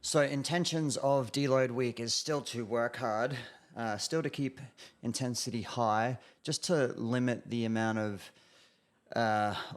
So intentions of deload week is still to work hard, still to keep intensity high, just to limit the amount of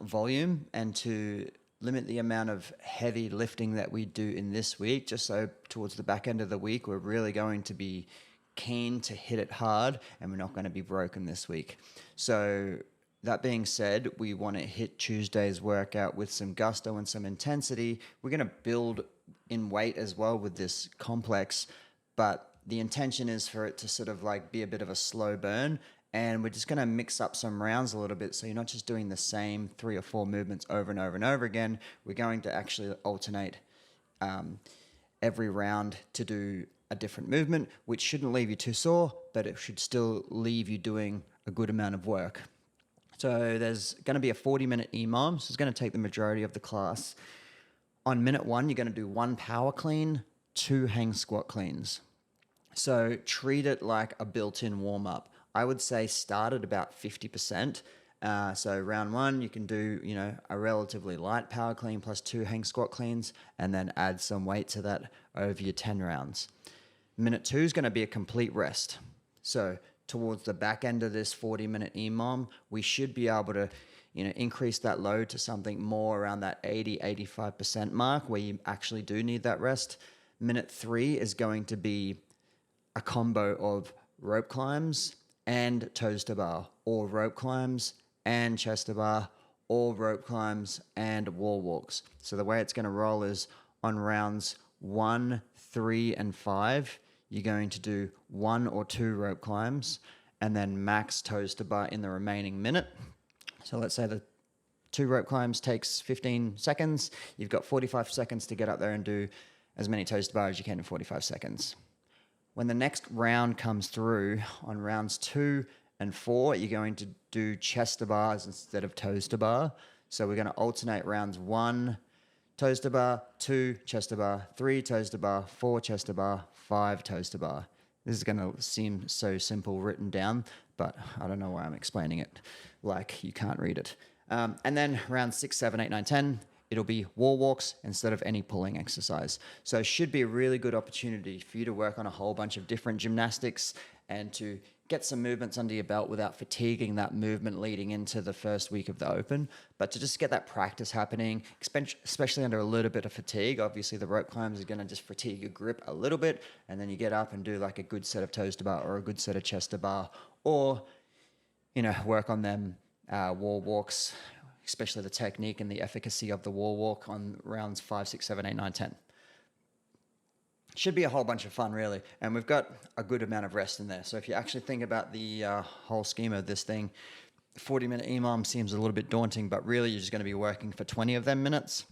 volume and to limit the amount of heavy lifting that we do in this week, just so towards the back end of the week, we're really going to be keen to hit it hard and we're not going to be broken this week. So that being said, we want to hit Tuesday's workout with some gusto and some intensity. We're going to build in weight as well with this complex, but the intention is for it to sort of like be a bit of a slow burn. And we're just going to mix up some rounds a little bit. So you're not just doing the same 3 or 4 movements over and over and over again. We're going to actually alternate every round to do a different movement, which shouldn't leave you too sore, but it should still leave you doing a good amount of work. So there's going to be a 40-minute EMOM. So it's going to take the majority of the class. On minute 1, you're going to do 1 power clean, 2 hang squat cleans. So treat it like a built-in warm-up. I would say start at about 50%. So round 1, you can do, a relatively light power clean plus 2 hang squat cleans, and then add some weight to that over your 10 rounds. Minute 2 is going to be a complete rest. So towards the back end of this 40-minute EMOM, we should be able to, increase that load to something more around that 80-85% mark where you actually do need that rest. Minute 3 is going to be a combo of rope climbs and toes to bar, or rope climbs and chest to bar, or rope climbs and wall walks. So the way it's going to roll is on rounds 1, 3, and 5, you're going to do 1 or 2 rope climbs and then max toes to bar in the remaining minute. So let's say the 2 rope climbs takes 15 seconds. You've got 45 seconds to get up there and do as many toes to bar as you can in 45 seconds. When the next round comes through, on rounds 2 and 4, you're going to do chest to bars instead of toes to bar. So we're going to alternate rounds 1, toes to bar, 2, chest to bar, 3, toes to bar, 4, chest to bar, 5, toes to bar. This is going to seem so simple written down, but I don't know why I'm explaining it like you can't read it. And then round 6, 7, 8, 9, 10, it'll be wall walks instead of any pulling exercise. So it should be a really good opportunity for you to work on a whole bunch of different gymnastics and to get some movements under your belt without fatiguing that movement leading into the first week of the Open. But to just get that practice happening, especially under a little bit of fatigue. Obviously the rope climbs are going to just fatigue your grip a little bit, and then you get up and do like a good set of toes to bar or a good set of chest to bar, or work on them wall walks, especially the technique and the efficacy of the wall walk on rounds 5, 6, 7, 8, 9, 10. Should be a whole bunch of fun, really. And we've got a good amount of rest in there. So if you actually think about the whole scheme of this thing, 40-minute EMOM seems a little bit daunting, but really you're just going to be working for 20 of them minutes.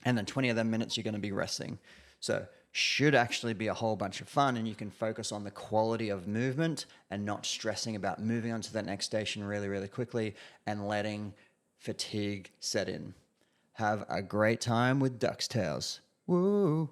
And then 20 of them minutes you're going to be resting. So should actually be a whole bunch of fun, and you can focus on the quality of movement and not stressing about moving on to that next station really, really quickly and letting fatigue set in. Have a great time with Duck's Tales. Woo!